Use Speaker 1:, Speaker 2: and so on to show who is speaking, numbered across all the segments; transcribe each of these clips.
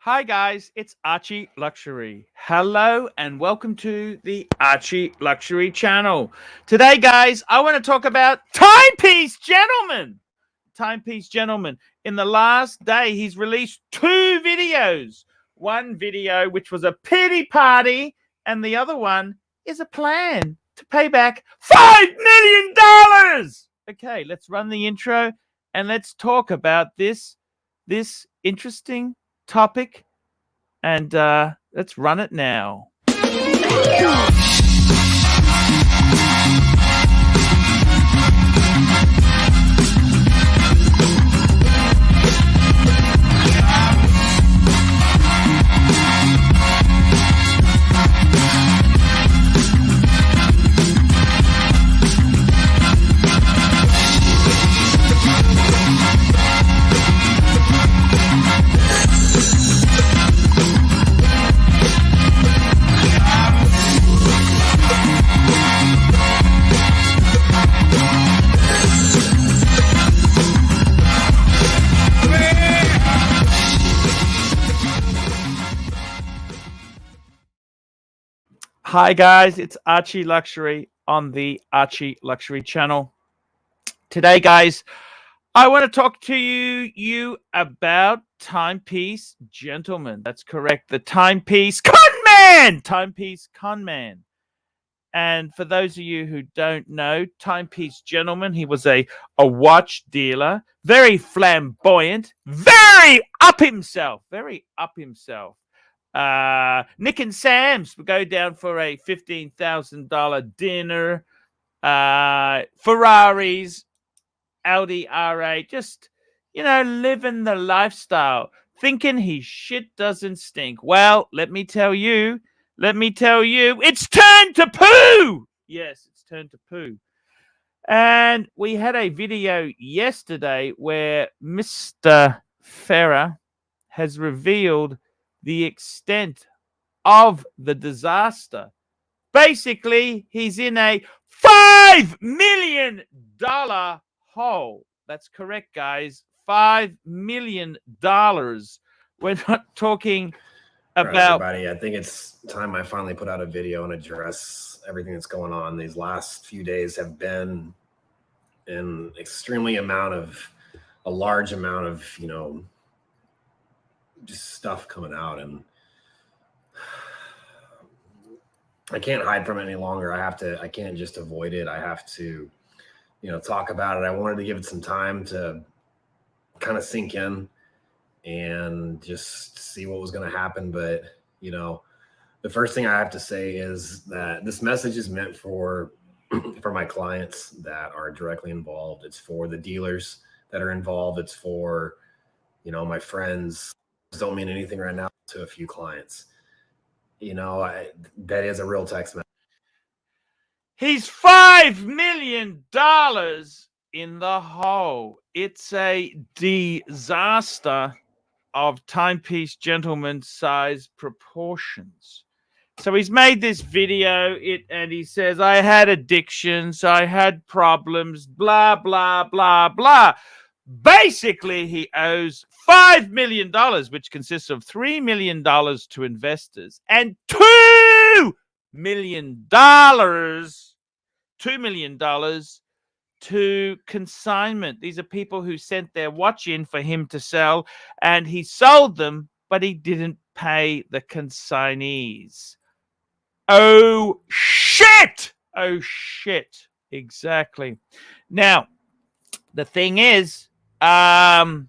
Speaker 1: Hi guys, it's Archie Luxury. Hello and welcome to the Archie Luxury channel. Today guys, I want to talk about Timepiece Gentleman. Timepiece Gentleman. In the last day, he's released two videos. One video which was a pity party and the other one is a plan to pay back $5 million. Okay, let's run the intro and let's talk about this interesting topic, and let's run it now. Hi guys, it's Archie Luxury on the Archie Luxury channel. Today guys, I want to talk to you about Timepiece Gentleman. That's correct, the Timepiece Conman! Timepiece Conman. And for those of you who don't know, Timepiece Gentleman, he was a watch dealer, very flamboyant, very up himself. Nick and Sam's would go down for a $15,000 dinner. Ferraris, Audi R8, just, living the lifestyle, thinking his shit doesn't stink. Well, let me tell you, it's turned to poo. Yes, it's turned to poo. And we had a video yesterday where Mr. Ferrer has revealed the extent of the disaster. Basically, he's in a $5 million hole. That's correct, guys. $5 million. We're not talking about...
Speaker 2: Everybody, I think it's time I finally put out a video and address everything that's going on. These last few days have been an a large amount of, just stuff coming out, and I can't hide from it any longer. I can't just avoid it. I have to, talk about it. I wanted to give it some time to kind of sink in and just see what was going to happen. But, the first thing I have to say is that this message is meant for my clients that are directly involved. It's for the dealers that are involved. It's for, my friends. Don't mean anything right now to a few clients. That is a real text message.
Speaker 1: He's $5 million in the hole. It's a disaster of Timepiece Gentleman size proportions. So he's made this video, and he says, I had addictions, I had problems, blah, blah, blah, blah. Basically, he owes $5 million, which consists of $3 million to investors and $2 million to consignment. These are people who sent their watch in for him to sell, and he sold them, but he didn't pay the consignees. Oh, shit! Oh, shit. Exactly. Now, the thing is, the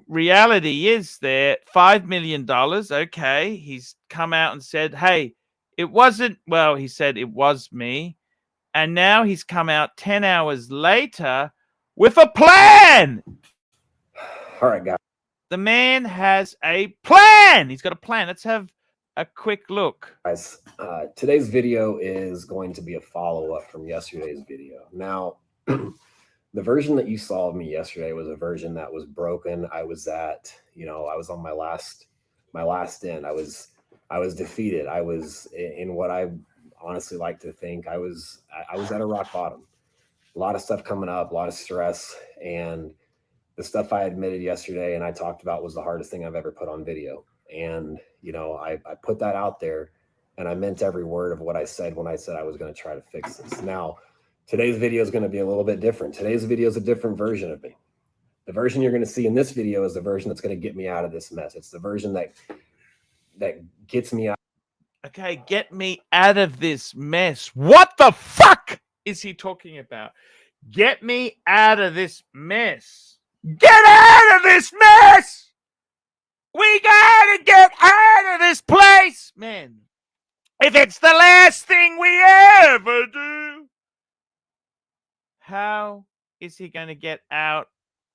Speaker 1: reality is there, $5 million. Okay, he's come out and said, hey, it wasn't, well, he said it was me. And now he's come out 10 hours later with a plan.
Speaker 2: All right, guys.
Speaker 1: The man has a plan. He's got a plan. Let's have a quick look.
Speaker 2: Guys, today's video is going to be a follow-up from yesterday's video. Now, the version that you saw of me yesterday was a version that was broken. I was at, I was on my last end. I was defeated. I was in what I honestly like to think I was at a rock bottom. A lot of stuff coming up, a lot of stress, and the stuff I admitted yesterday and I talked about was the hardest thing I've ever put on video. And, you know, I put that out there and I meant every word of what I said when I said I was going to try to fix this. Now, today's video is going to be a little bit different. Today's video is a different version of me. The version you're going to see in this video is the version that's going to get me out of this mess. It's the version that gets me out.
Speaker 1: Okay, get me out of this mess. What the fuck is he talking about? Get me out of this mess. Get out of this mess! We gotta get out of this place, man. If it's the last thing we ever do, how is he going to get out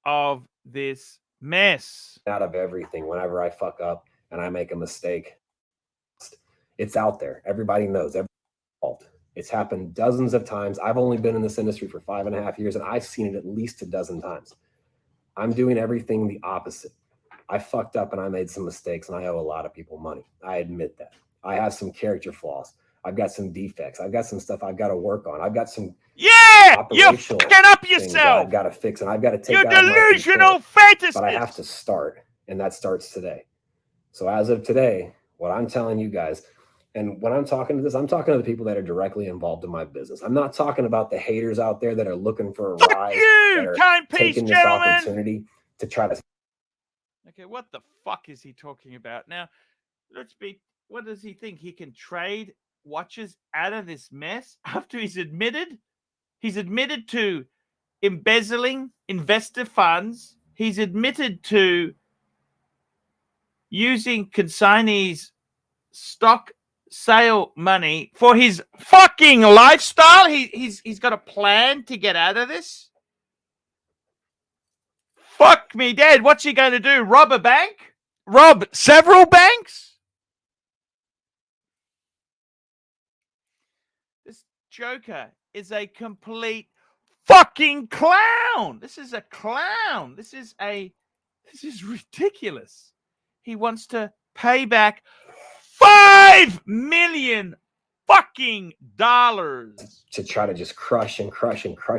Speaker 1: of this mess?
Speaker 2: Out of everything. Whenever I fuck up and I make a mistake, it's out there. Everybody knows. It's happened dozens of times. I've only been in this industry for 5.5 years, and I've seen it at least a dozen times. I'm doing everything the opposite. I fucked up and I made some mistakes, and I owe a lot of people money. I admit that. I have some character flaws. I've got some defects. I've got some stuff I've got to work on. I've got some
Speaker 1: you're fucking up yourself.
Speaker 2: I've got to fix, and I've got to take
Speaker 1: your
Speaker 2: out
Speaker 1: delusional fantasy.
Speaker 2: But I have to start, and that starts today. So as of today, what I'm telling you guys, and when I'm talking to this, I'm talking to the people that are directly involved in my business. I'm not talking about the haters out there that are looking for a rise, that are
Speaker 1: Timepiece,
Speaker 2: taking this opportunity to try to.
Speaker 1: Okay, what the fuck is he talking about? Now, what does he think? He can trade watches out of this mess after he's admitted to embezzling investor funds. He's admitted to using consignees' stock sale money for his fucking lifestyle. He's got a plan to get out of this. Fuck me dead. What's he going to do? Rob a bank? Rob several banks? This Joker is a complete fucking clown. This is a clown. This is ridiculous. He wants to pay back $5 million fucking dollars
Speaker 2: to try to just crush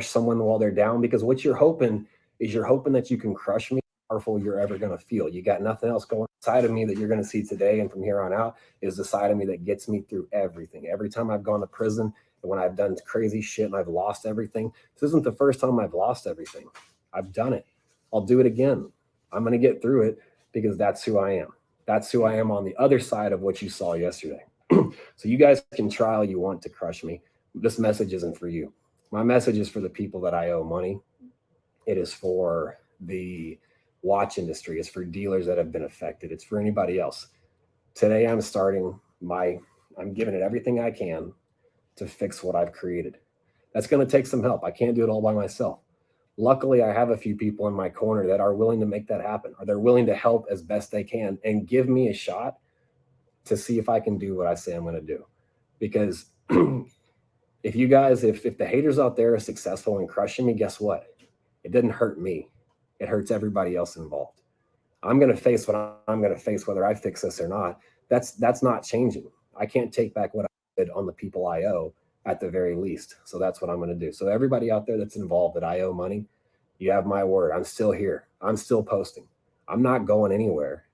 Speaker 2: someone while they're down, because what you're hoping that you can crush me. Powerful you're ever going to feel. You got nothing else going inside of me that you're going to see today and from here on out is the side of me that gets me through everything. Every time I've gone to prison and when I've done crazy shit and I've lost everything, this isn't the first time I've lost everything. I've done it. I'll do it again. I'm going to get through it because that's who I am. That's who I am on the other side of what you saw yesterday. So you guys can try all you want to crush me. This message isn't for you. My message is for the people that I owe money. It is for the watch industry. It's for dealers that have been affected. It's for anybody else. Today I'm giving it everything I can to fix what I've created. That's going to take some help. I can't do it all by myself. Luckily, I have a few people in my corner that are willing to make that happen, or they're willing to help as best they can and give me a shot to see if I can do what I say I'm going to do. Because if the haters out there are successful in crushing me, guess what? It didn't hurt me. It hurts everybody else involved. I'm going to face what I'm going to face, whether I fix this or not. That's not changing. I can't take back what I did on the people I owe at the very least. So that's what I'm going to do. So everybody out there that's involved that I owe money, you have my word. I'm still here. I'm still posting. I'm not going anywhere.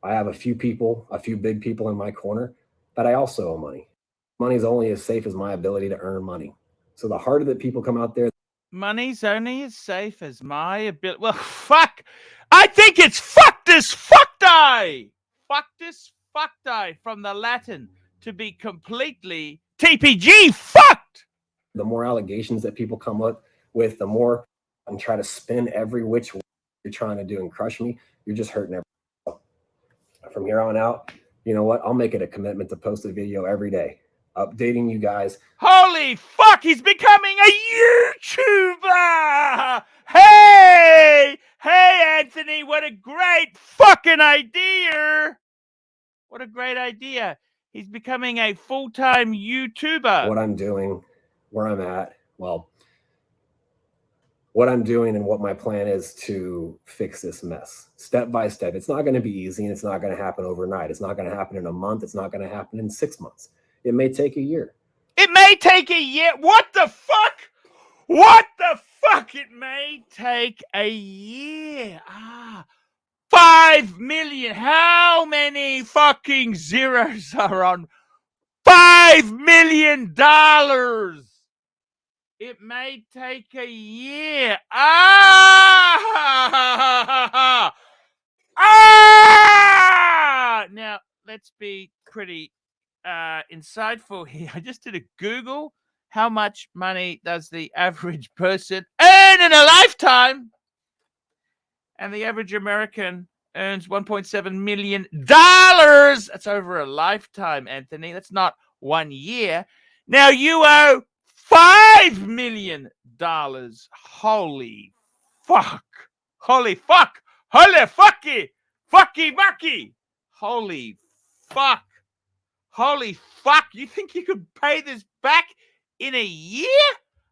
Speaker 2: I have a few big people in my corner that I also owe money. Money's only as safe as my ability to earn money. So the harder that people come out there,
Speaker 1: money's only as safe as my ability. Well, fuck. I think it's fuck this, fuck die. Fuck this, fuck die, from the Latin to be completely TPG fucked.
Speaker 2: The more allegations that people come up with, the more and try to spin every which way you're trying to do and crush me, you're just hurting everyone. From here on out, you know what? I'll make it a commitment to post a video every day, updating you guys.
Speaker 1: Holy fuck, he's becoming a YouTuber! Hey, Anthony, what a great fucking idea! What a great idea. He's becoming a full-time YouTuber.
Speaker 2: What I'm doing, where I'm at, well, what I'm doing and what my plan is to fix this mess step by step. It's not going to be easy and it's not going to happen overnight. It's not going to happen in a month. It's not going to happen in 6 months. It may take a year.
Speaker 1: It may take a year. What the fuck? What the fuck? It may take a year. 5 million. How many fucking zeros are on $5 million? It may take a year. Now, let's be pretty insightful here. I just did a Google. How much money does the average person earn in a lifetime? And the average American earns $1.7 million. That's over a lifetime, Anthony. That's not 1 year. Now you owe $5 million. Holy fuck. Holy fuck. Holy fucky. Fucky mucky. Holy fuck. Holy fuck. You think you could pay this back in a year?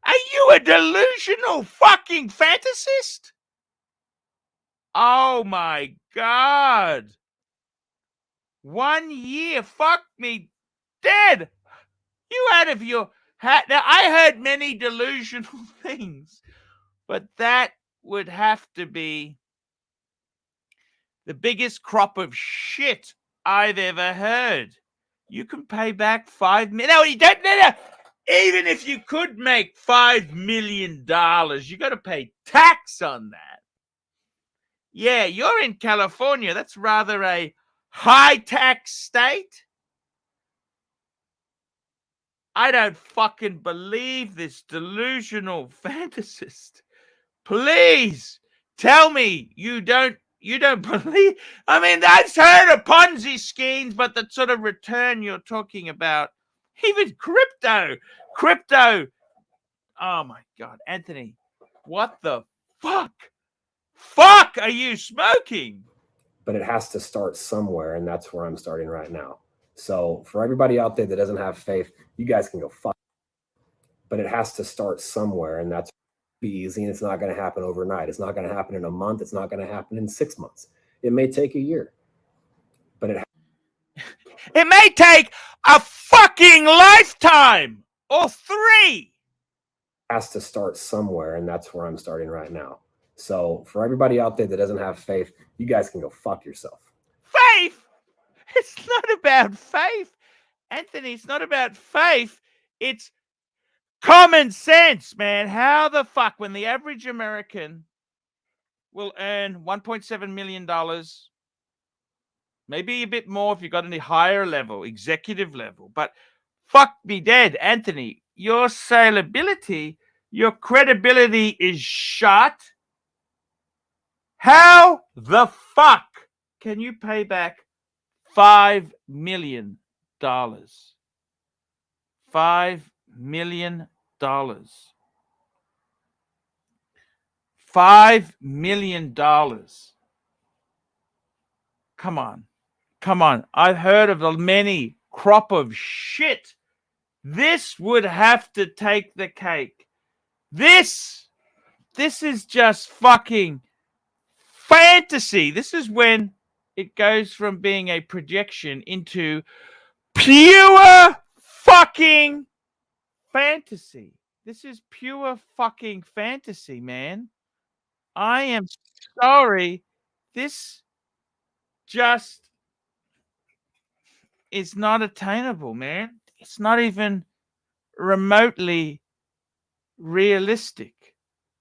Speaker 1: Are you a delusional fucking fantasist? Oh my God. 1 year. Fuck me dead. You out of your hat. Now, I heard many delusional things, but that would have to be the biggest crop of shit I've ever heard. You can pay back $5 million. No, you don't. No. Even if you could make $5 million, you got to pay tax on that. Yeah, you're in California. That's rather a high tax state. I don't fucking believe this delusional fantasist. Please tell me you don't believe. I mean, I've heard of Ponzi schemes, but the sort of return you're talking about, even crypto. Oh my God, Anthony, what the fuck? Fuck are you smoking?
Speaker 2: But it has to start somewhere, and that's where I'm starting right now. So for everybody out there that doesn't have faith, you guys can go fuck. But it has to start somewhere, and that's be easy, and it's not going to happen overnight. It's not going to happen in a month. It's not going to happen in 6 months. It may take a year, but it
Speaker 1: may take a fucking lifetime or 3.
Speaker 2: Has to start somewhere, and that's where I'm starting right now. So for everybody out there that doesn't have faith, you guys can go fuck yourself.
Speaker 1: Faith? It's not about faith, Anthony. It's not about faith. It's common sense, man. How the fuck, when the average American will earn $1.7 million, maybe a bit more if you got any higher level, executive level, but fuck me dead, Anthony. Your saleability, your credibility is shot. How the fuck can you pay back $5 million? $5 million. $5 million. Come on. I've heard of the many crop of shit. This would have to take the cake. This is just fucking fantasy. This is when it goes from being a projection into pure fucking fantasy. This is pure fucking fantasy, man. I am sorry. This just is not attainable, man. It's not even remotely realistic.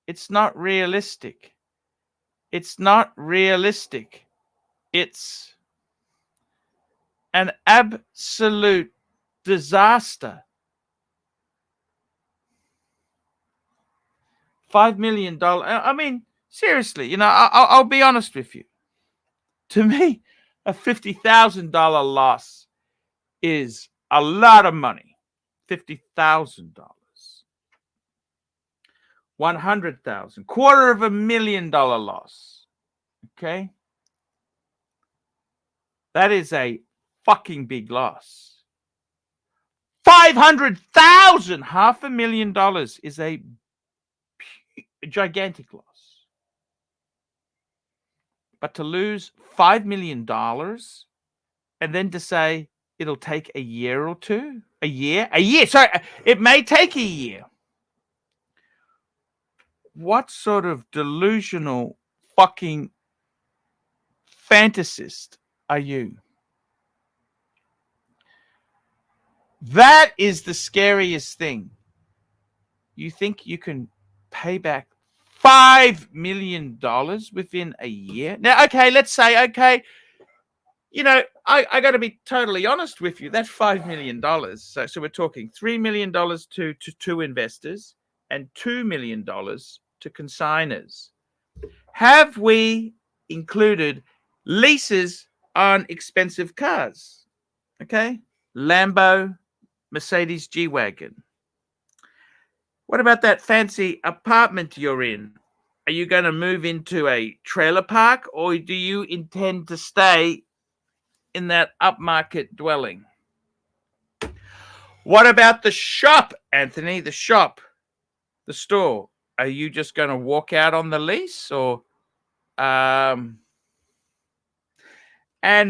Speaker 1: It's not realistic. It's an absolute disaster. $5 million. I mean, seriously, I'll be honest with you. To me, a $50,000 loss is a lot of money. $50,000. $100,000. $250,000 loss. Okay? That is a fucking big loss. $500,000, $500,000 is a gigantic loss. But to lose $5 million and then to say it'll take a year or two, a year. Sorry, it may take a year. What sort of delusional fucking fantasist are you? That is the scariest thing. You think you can pay back $5 million within a year? Now, okay, let's say, okay, you know, I got to be totally honest with you. That's $5 million. So we're talking $3 million to investors and $2 million to consigners. Have we included leases on expensive cars? Okay, Lambo, Mercedes G-Wagon. What about that fancy apartment you're in? Are you going to move into a trailer park, or do you intend to stay in that upmarket dwelling? What about the shop, Anthony? The shop, the store. Are you just going to walk out on the lease, or and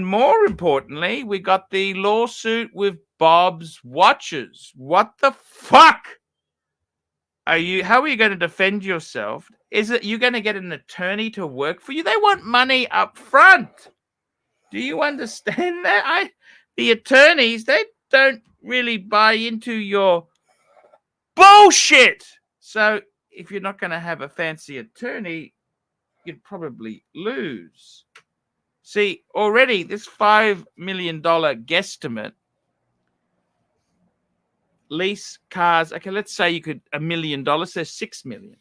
Speaker 1: more importantly, we got the lawsuit with Bob's Watches. What the fuck? How are you going to defend yourself? Is it you going to get an attorney to work for you? They want money up front. Do you understand that? The attorneys, they don't really buy into your bullshit. So if you're not going to have a fancy attorney, you'd probably lose. See, already this $5 million guesstimate, lease cars. Okay, let's say you could $1 million. There's $6 million.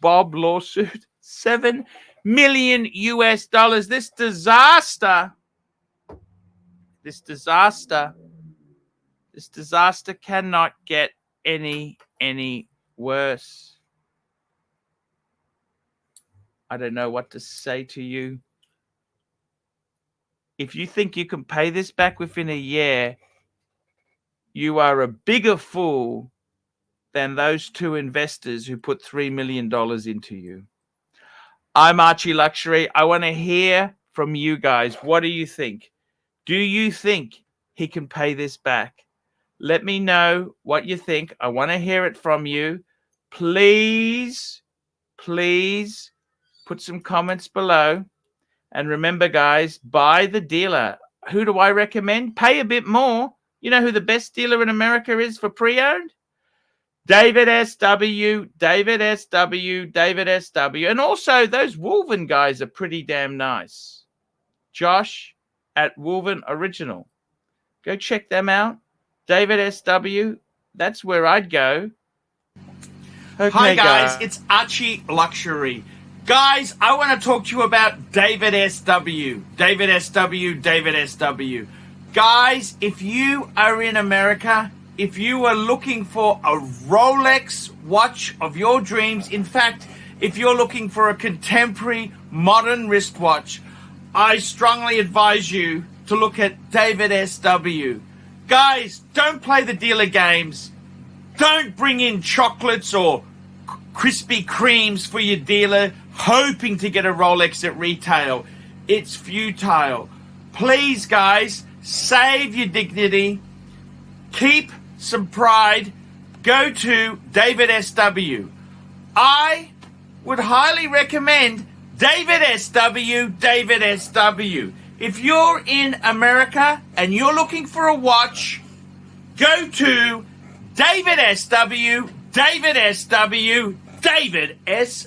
Speaker 1: Bob lawsuit, $7 million US. This disaster cannot get any worse. I don't know what to say to you. If you think you can pay this back within a year, you are a bigger fool than those two investors who put $3 million into you. I'm ArchieLuxury. I want to hear from you guys. What do you think? Do you think he can pay this back? Let me know what you think. I want to hear it from you. Please put some comments below. And remember, guys, buy the dealer. Who do I recommend? Pay a bit more. You know who the best dealer in America is for pre-owned? David SW. And also, those Woolven guys are pretty damn nice. Josh at Woolven Original. Go check them out. David SW. That's where I'd go. Okay, hi, guys. It's ArchieLuxury. Guys, I want to talk to you about David SW. David SW. Guys, if you are in America, if you are looking for a Rolex watch of your dreams, in fact, if you're looking for a contemporary modern wristwatch, I strongly advise you to look at David SW. Guys, don't play the dealer games. Don't bring in chocolates or Krispy Kremes for your dealer, hoping to get a Rolex at retail. It's futile. Please, guys, save your dignity. Keep some pride. Go to David SW. I would highly recommend David SW. If you're in America and you're looking for a watch, go to David SW. David S.